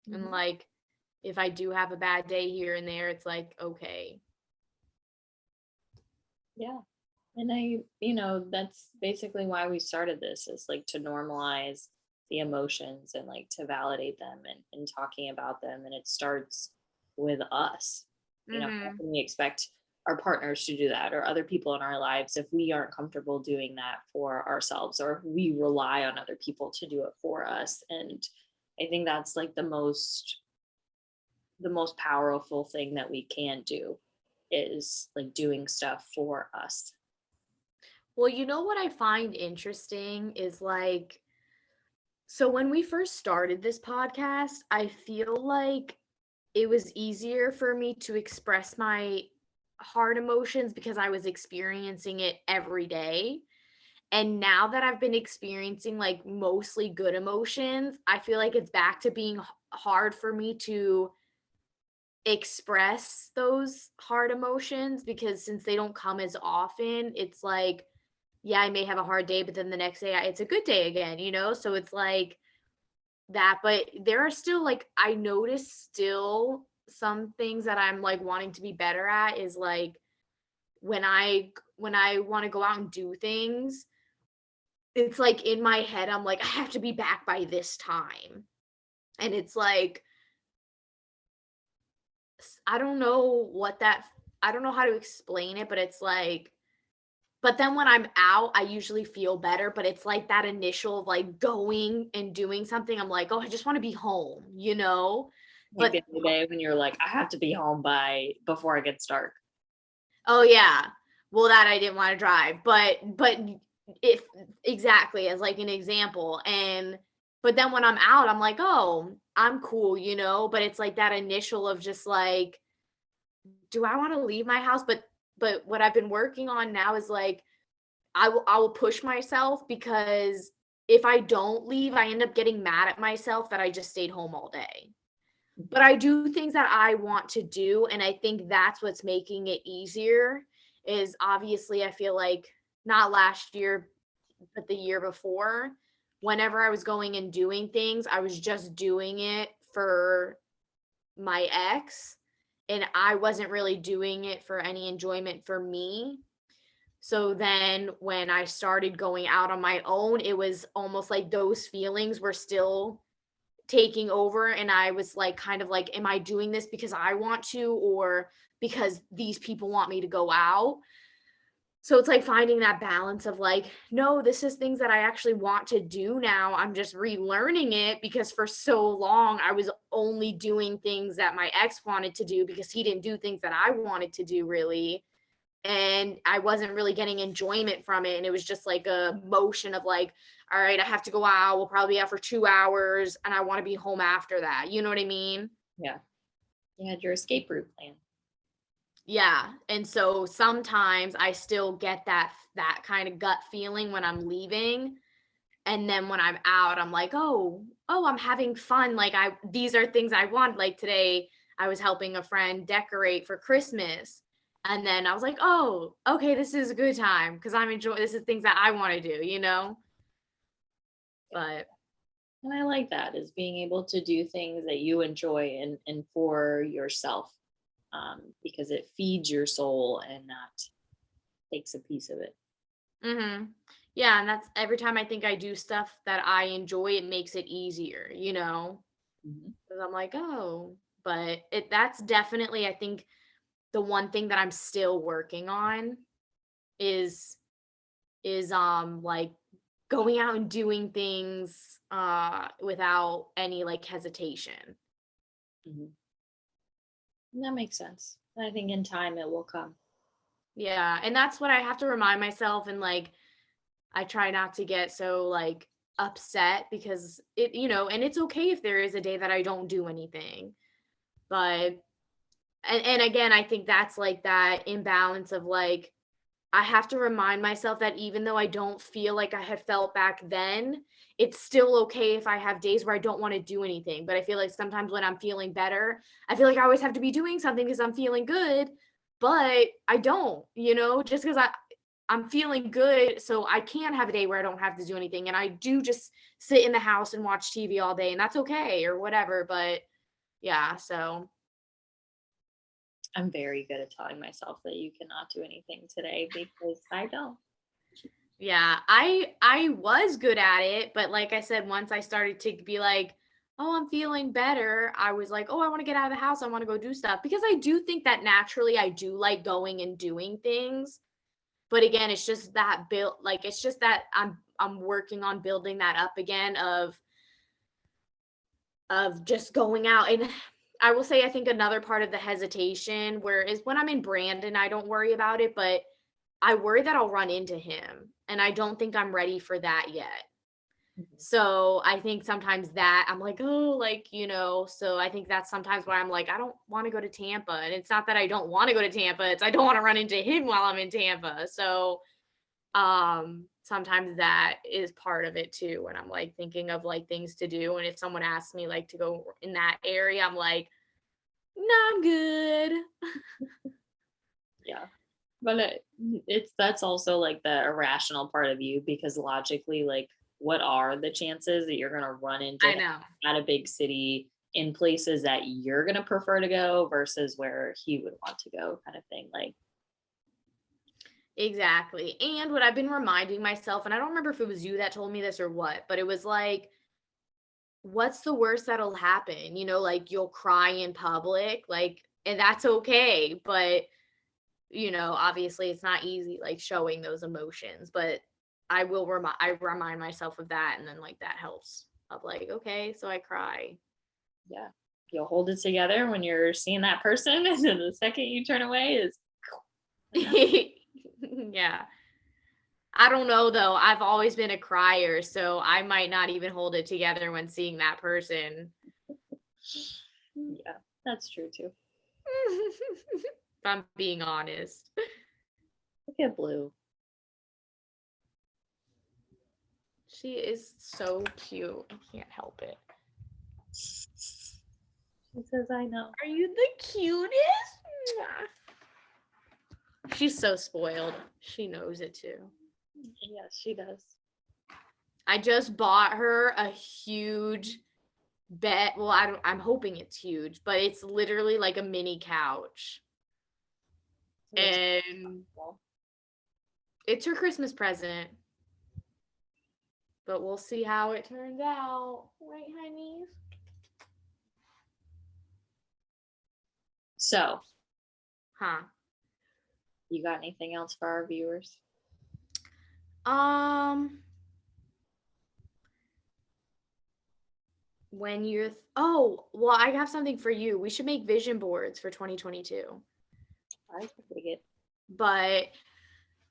and like if I do have a bad day here and there, it's like, okay. Yeah. And that's basically why we started this, is like to normalize the emotions and like to validate them and talking about them. And it starts with us. How can we expect our partners to do that, or other people in our lives, if we aren't comfortable doing that for ourselves, or if we rely on other people to do it for us? And I think that's like the most powerful thing that we can do, is like doing stuff for us. Well, what I find interesting is like, so when we first started this podcast, I feel like it was easier for me to express my hard emotions because I was experiencing it every day. And now that I've been experiencing like mostly good emotions, I feel like it's back to being hard for me to express those hard emotions, because since they don't come as often, it's like, yeah, I may have a hard day, but then the next day it's a good day again, So it's like that. But there are still like, I notice still some things that I'm like wanting to be better at, is like when I want to go out and do things, it's like in my head I'm like, I have to be back by this time. And it's like I don't know I don't know how to explain it, but it's like, but then when I'm out, I usually feel better. But it's like that initial of like going and doing something, I'm like, oh, I just want to be home, Like But the other day when you're like, I have to be home before it gets dark. oh yeah, well, that I didn't want to drive, but if exactly as like an example. And but then when I'm out, I'm like, oh, I'm cool, But it's like that initial of just like, do I want to leave my house? But what I've been working on now is like, I will push myself, because if I don't leave, I end up getting mad at myself that I just stayed home all day. But I do things that I want to do, and I think that's what's making it easier. Is obviously I feel like not last year, but the year before, whenever I was going and doing things, I was just doing it for my ex, and I wasn't really doing it for any enjoyment for me. So then when I started going out on my own, it was almost like those feelings were still taking over, and I was like kind of like, am I doing this because I want to, or because these people want me to go out? So it's like finding that balance of like, no, this is things that I actually want to do now. I'm just relearning it, because for so long I was only doing things that my ex wanted to do, because he didn't do things that I wanted to do really. And I wasn't really getting enjoyment from it. And it was just like a motion of like, all right, I have to go out. We'll probably be out for 2 hours, and I want to be home after that. You know what I mean? Yeah. You had your escape route plan. Yeah. And so sometimes I still get that kind of gut feeling when I'm leaving. And then when I'm out, I'm like, oh, I'm having fun. Like these are things I want. Like today I was helping a friend decorate for Christmas. And then I was like, oh, okay, this is a good time because I'm enjoying this is things that I want to do, you know? But And I like that, is being able to do things that you enjoy and for yourself, because it feeds your soul and not takes a piece of it. yeah, and that's every time I think I do stuff that I enjoy, it makes it easier, you know? Mhm. Because I'm like, oh, but that's definitely, I think, the one thing that I'm still working on is like going out and doing things without any like hesitation. Mhm. That makes sense. I think in time it will come. Yeah, and that's what I have to remind myself, and like I try not to get so like upset because it, you know, and it's okay if there is a day that I don't do anything. But and again, I think that's like that imbalance of like I have to remind myself that even though I don't feel like I had felt back then, it's still okay if I have days where I don't want to do anything. But I feel like sometimes when I'm feeling better, I feel like I always have to be doing something because I'm feeling good, but I don't, you know, just because I'm feeling good, so I can have a day where I don't have to do anything, and I do just sit in the house and watch TV all day, and that's okay or whatever. But yeah, so I'm very good at telling myself that you cannot do anything today because I don't. yeah, I was good at it, but like I said, once I started to be like, "Oh, I'm feeling better," I was like, "Oh, I want to get out of the house. I want to go do stuff." Because I do think that naturally I do like going and doing things. But again, it's just that build like it's just that I'm working on building that up again of just going out. And I will say I think another part of the hesitation where is when I'm in Brandon, I don't worry about it, but I worry that I'll run into him, and I don't think I'm ready for that yet. Mhm. So I think sometimes that I'm like, oh, like, you know, so I think that's sometimes why I'm like, I don't want to go to Tampa. And it's not that I don't want to go to Tampa, it's I don't want to run into him while I'm in Tampa. So sometimes that is part of it too when I'm like thinking of like things to do. And if someone asks me like to go in that area, I'm like, no, I'm good. Yeah. But it's that's also like the irrational part of you, because logically, like, what are the chances that you're going to run into I him know. at a big city in places that you're going to prefer to go versus where he would want to go, kind of thing. Like, Exactly. And what I've been reminding myself, and I don't remember if it was you that told me this or what, but it was like, what's the worst that'll happen? You know, like you'll cry in public, like, and that's okay. But, you know, obviously it's not easy, like showing those emotions, but I remind myself of that. And then like that helps of like, okay, so I cry. yeah, you'll hold it together when you're seeing that person, and then the second you turn away is Yeah. I don't know though. I've always been a crier, so I might not even hold it together when seeing that person. yeah, that's true too. If I'm being honest. Look at Blue. She is so cute. I can't help it. She says, I know. Are you the cutest? She's so spoiled. She knows it too. Yes, she does. I just bought her a huge bed. Well, I'm hoping it's huge, but it's literally like a mini couch. That's And cool. it's her Christmas present. But we'll see how it turns out. Right, honeys? So, Huh. you got anything else for our viewers? Um, when you're oh, well, I have something for you. We should make vision boards for 2022. I can dig it. But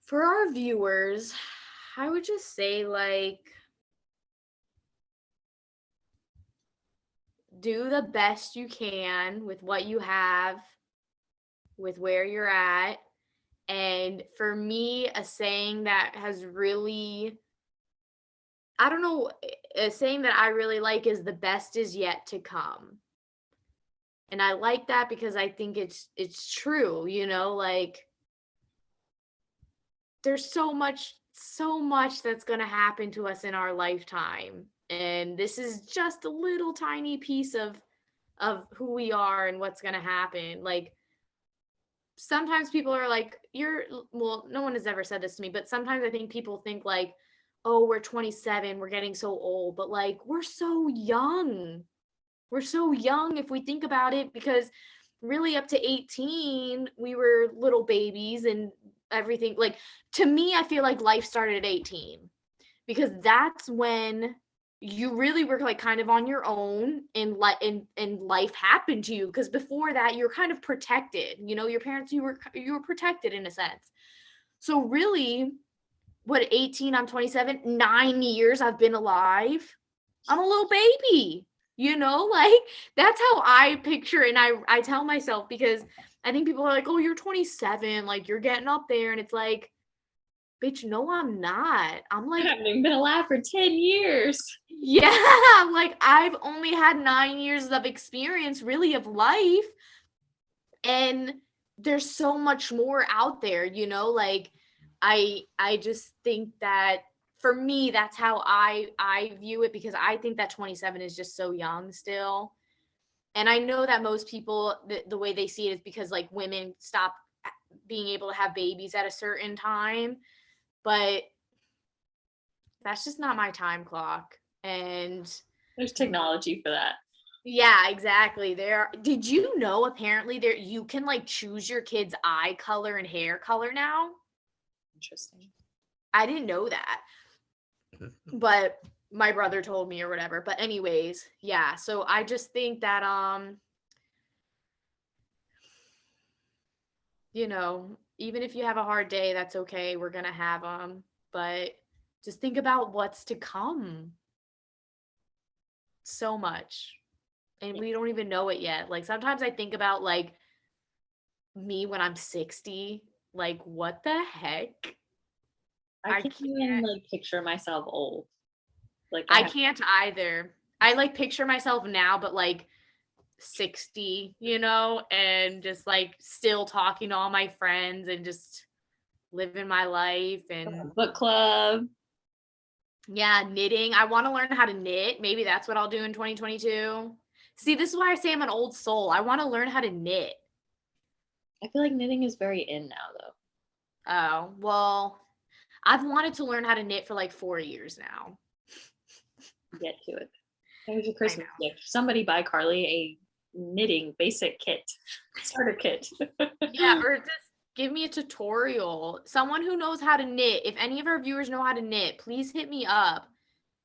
for our viewers, I would just say like do the best you can with what you have. with where you're at. And for me, a saying that has really, I don't know, a saying that I really like is the best is yet to come. And I like that because I think it's true, you know, like there's so much that's going to happen to us in our lifetime. And this is just a little tiny piece of who we are and what's going to happen. Like sometimes people are like, well, no one has ever said this to me, but sometimes I think people think like, oh, we're 27, we're getting so old, but like, we're so young. We're so young if we think about it, because really up to 18, we were little babies and everything. Like, to me, I feel like life started at 18 because that's when you really were like kind of on your own and life happened to you, because before that you're kind of protected, you know, your parents, you were protected in a sense. So really, what, 18, I'm 27, 9 years I've been alive. I'm a little baby, you know, like that's how I picture it. And I tell myself, because I think people are like, oh, you're 27, like you're getting up there, and it's like, bitch, no, I'm not. I'm I like, haven't even been alive for 10 years. yeah, like I've only had 9 years of experience really of life. And there's so much more out there, you know, like I just think that for me, that's how I view it, because I think that 27 is just so young still. And I know that most people, the way they see it is because like women stop being able to have babies at a certain time, but that's just not my time clock. And There's technology for that. yeah, exactly. Did you know apparently there you can like choose your kid's eye color and hair color now? Interesting. I didn't know that. But my brother told me or whatever. But anyways, yeah. So I just think that you know, even if you have a hard day, that's okay. We're going to have them. But just think about what's to come. So much. And we don't even know it yet. Like sometimes I think about like me when I'm 60, like what the heck? I can't even like picture myself old. Like I can't either. I like picture myself now, but like 60, you know, and just like still talking to all my friends and just living my life. And book club. yeah, knitting. I want to learn how to knit. Maybe that's what I'll do in 2022. See, this is why I say I'm an old soul. I want to learn how to knit. I feel like knitting is very in now though. Oh, well, I've wanted to learn how to knit for like 4 years now. Get to it. There's a Christmas gift. Somebody buy Carly a knitting basic kit, starter kit. Yeah, or just give me a tutorial. Someone who knows how to knit. If any of our viewers know how to knit, please hit me up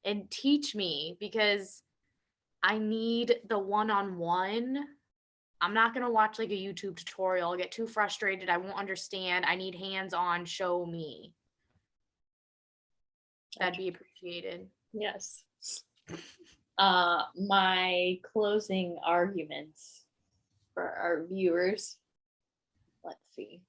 and teach me, because I need the one-on-one. I'm not going to watch like a YouTube tutorial. I'll get too frustrated. I won't understand. I need hands-on, show me. That'd be appreciated. Yes. My closing arguments for our viewers. Let's see.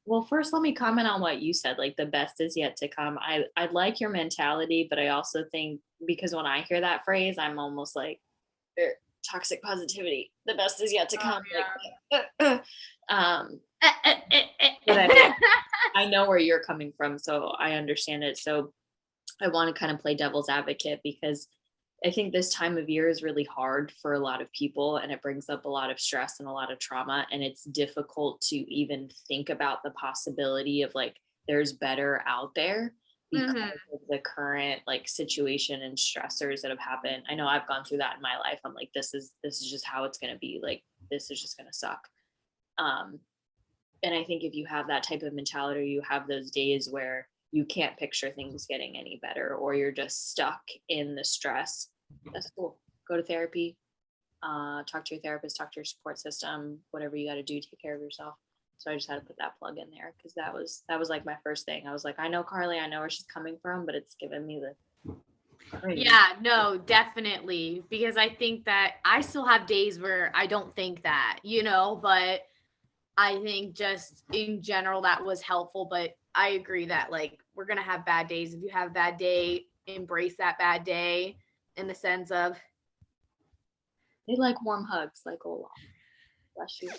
Well, first, let me comment on what you said. Like the best is yet to come. I like your mentality, but I also think, because when I hear that phrase, I'm almost like toxic positivity. The best is yet to come. Yeah. Like, but I know where you're coming from, so I understand it. So I want to kind of play devil's advocate, because I think this time of year is really hard for a lot of people, and it brings up a lot of stress and a lot of trauma, and it's difficult to even think about the possibility of like there's better out there because of the current like situation and stressors that have happened. I know I've gone through that in my life. I'm like, this is just how it's going to be. Like this is just going to suck. And I think if you have that type of mentality, you have those days where you can't picture things getting any better, or you're just stuck in the stress. That's cool. Go to therapy, talk to your therapist, talk to your support system, whatever you got to do, take care of yourself. So I just had to put that plug in there, because that was like my first thing. I was like, I know Carly, I know where she's coming from, but it's given me the Right. Yeah, no, definitely. Because I think that I still have days where I don't think that, but I think just in general that was helpful. But I agree that like we're gonna have bad days. If you have a bad day, embrace that bad day in the sense of They like warm hugs, like Olaf. Bless you.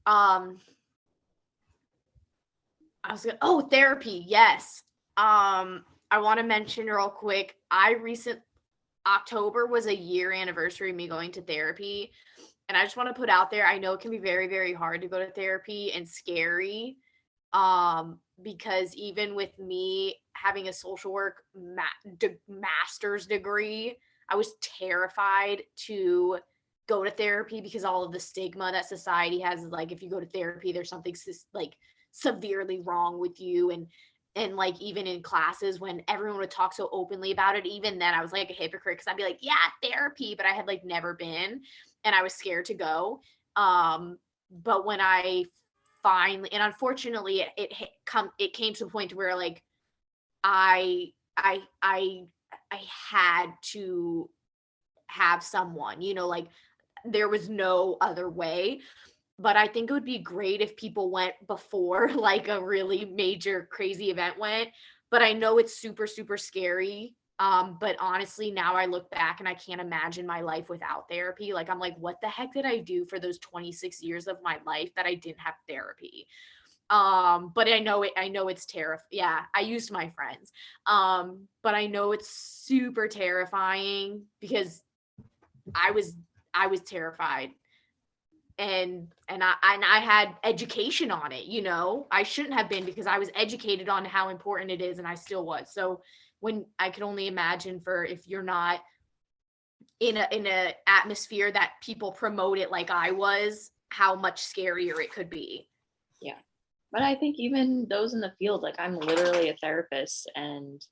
um I was gonna therapy, yes. I want to mention real quick, October was a year anniversary of me going to therapy. And I just want to put out there, I know it can be very, very hard to go to therapy and scary. Because even with me having a social work master's degree, I was terrified to go to therapy because all of the stigma that society has is like if you go to therapy, there's something like severely wrong with you. And like even in classes when everyone would talk so openly about it, even then I was like a hypocrite because I'd be like, yeah, therapy, but I had like never been and I was scared to go. But when I finally, and unfortunately it came to a point where like I I I I had to have someone, like there was no other way. But I think it would be great if people went before like a really major crazy event went. But I know it's super, super scary. But honestly, now I look back and I can't imagine my life without therapy. Like I'm like, what the heck did I do for those 26 years of my life that I didn't have therapy? But I know it's terrifying. Yeah, I used my friends. But I know it's super terrifying because I was I was terrified and I had education on it. I shouldn't have been because I was educated on how important it is and I still was. So when I could only imagine for if you're not in a atmosphere that people promote it like I was, how much scarier it could be. Yeah. But I think even those in the field, like I'm literally a therapist, and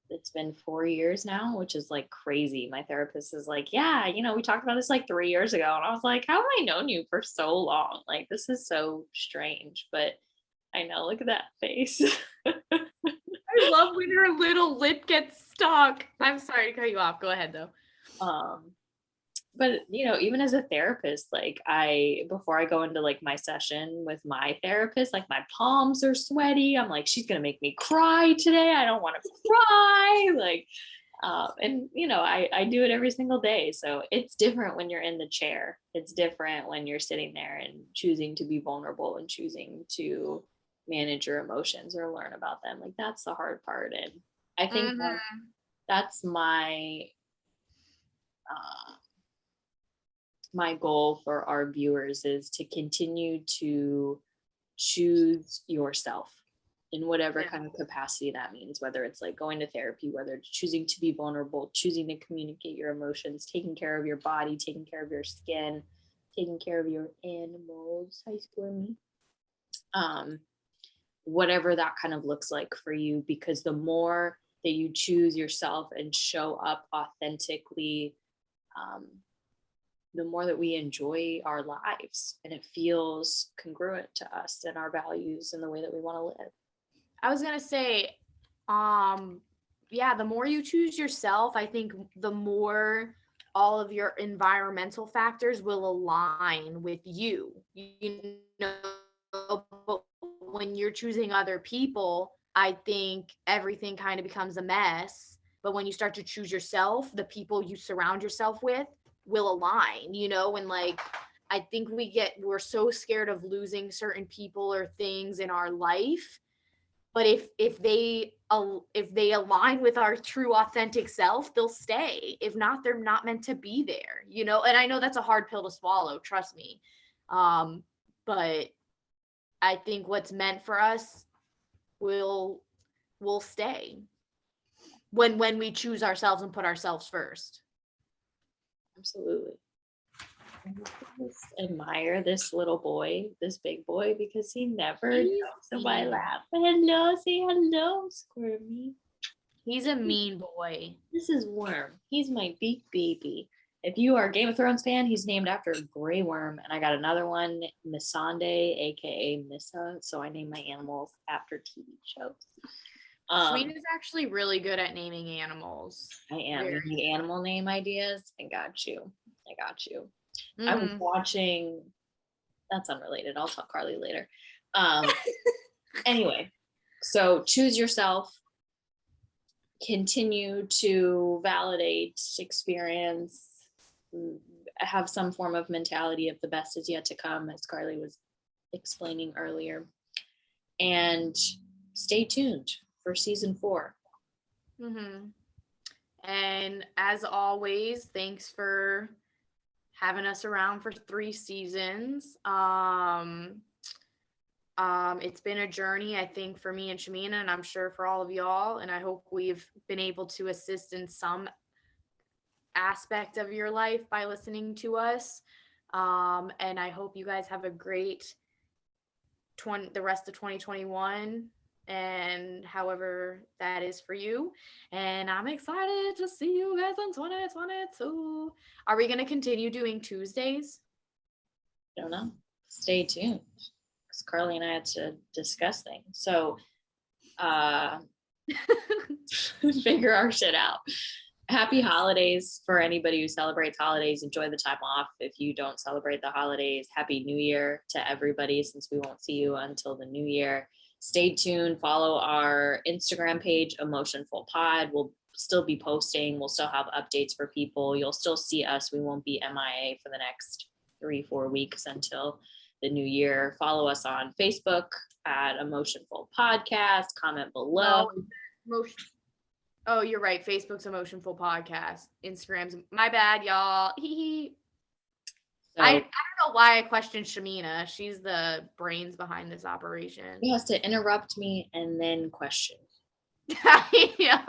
it's been 4 years now, which is like crazy. My therapist is like, yeah, we talked about this like 3 years ago. And I was like, how have I known you for so long? Like, this is so strange. But I know, look at that face. I love when her little lip gets stuck. I'm sorry to cut you off. Go ahead though. But even as a therapist, like before I go into like my session with my therapist, like my palms are sweaty. I'm like, she's gonna make me cry today. I don't want to cry. Like, and I do it every single day. So it's different when you're in the chair. It's different when you're sitting there and choosing to be vulnerable and choosing to manage your emotions or learn about them. Like that's the hard part. And I think that's uh, my goal for our viewers is to continue to choose yourself in whatever kind of capacity that means, whether it's like going to therapy, whether it's choosing to be vulnerable, choosing to communicate your emotions, taking care of your body, taking care of your skin, taking care of your animals, high school me. Whatever that kind of looks like for you, because the more that you choose yourself and show up authentically, the more that we enjoy our lives and it feels congruent to us and our values and the way that we want to live. I was gonna say, yeah, the more you choose yourself, I think the more all of your environmental factors will align with you. But when you're choosing other people, I think everything kind of becomes a mess. But when you start to choose yourself, the people you surround yourself with will align, and like I think we're so scared of losing certain people or things in our life, but if they align with our true authentic self, they'll stay. If not, they're not meant to be there, and I know that's a hard pill to swallow, trust me. But I think what's meant for us will stay when we choose ourselves and put ourselves first. Absolutely. I just admire this little boy, this big boy, because he never jumps in my lap. Hello, say hello, Squirmy. He's a mean boy. This is Worm. He's my big baby. If you are a Game of Thrones fan, he's named after Grey Worm. And I got another one, Missandei, aka Missa. So I name my animals after TV shows. Shamina's actually really good at naming animals. I am. You need animal name ideas? I got you. Mm-hmm. I was watching, that's unrelated. I'll talk Carly later. Anyway, so choose yourself, continue to validate, experience, have some form of mentality of the best is yet to come, as Carly was explaining earlier. And stay tuned for season 4. Mm-hmm. And as always, thanks for having us around for 3 seasons. It's been a journey, I think, for me and Shamina, and I'm sure for all of y'all. And I hope we've been able to assist in some aspect of your life by listening to us. And I hope you guys have a great the rest of 2021 and however that is for you. And I'm excited to see you guys in 2022. Are we going to continue doing Tuesdays? I don't know. Stay tuned, because Carly and I had to discuss things. So figure our shit out. Happy holidays for anybody who celebrates holidays. Enjoy the time off. If you don't celebrate the holidays, Happy New Year to everybody, since we won't see you until the new year. Stay tuned. Follow our Instagram page, Emotionful Pod. We'll still be posting. We'll still have updates for people. You'll still see us. We won't be MIA for the next 3-4 weeks until the new year. Follow us on Facebook at Emotionful Podcast. Comment below. Oh, you're right. Facebook's Emotionful Podcast. Instagram's, my bad, y'all. So, I don't know why I questioned Shamina. She's the brains behind this operation. She has to interrupt me and then question. I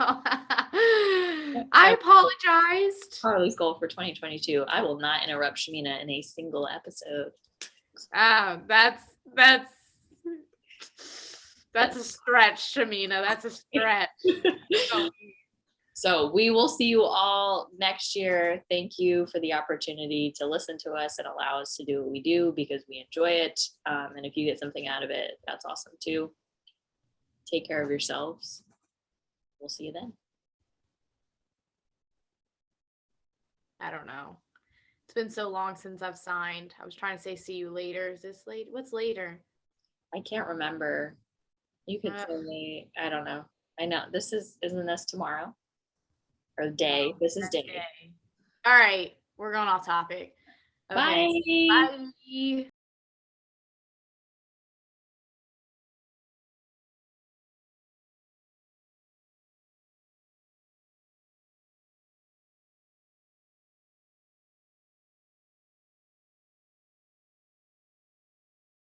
apologized. Carly's goal for 2022. I will not interrupt Shamina in a single episode. That's a stretch, Shamina. That's a stretch. So we will see you all next year. Thank you for the opportunity to listen to us and allow us to do what we do, because we enjoy it. And if you get something out of it, that's awesome too. Take care of yourselves. We'll see you then. I don't know. It's been so long since I've signed. I was trying to say see you later. Is this late? What's later? I can't remember. You could tell me. I don't know. I know isn't this tomorrow? Or day. This is day. All right. We're going off topic. Okay. Bye. Bye.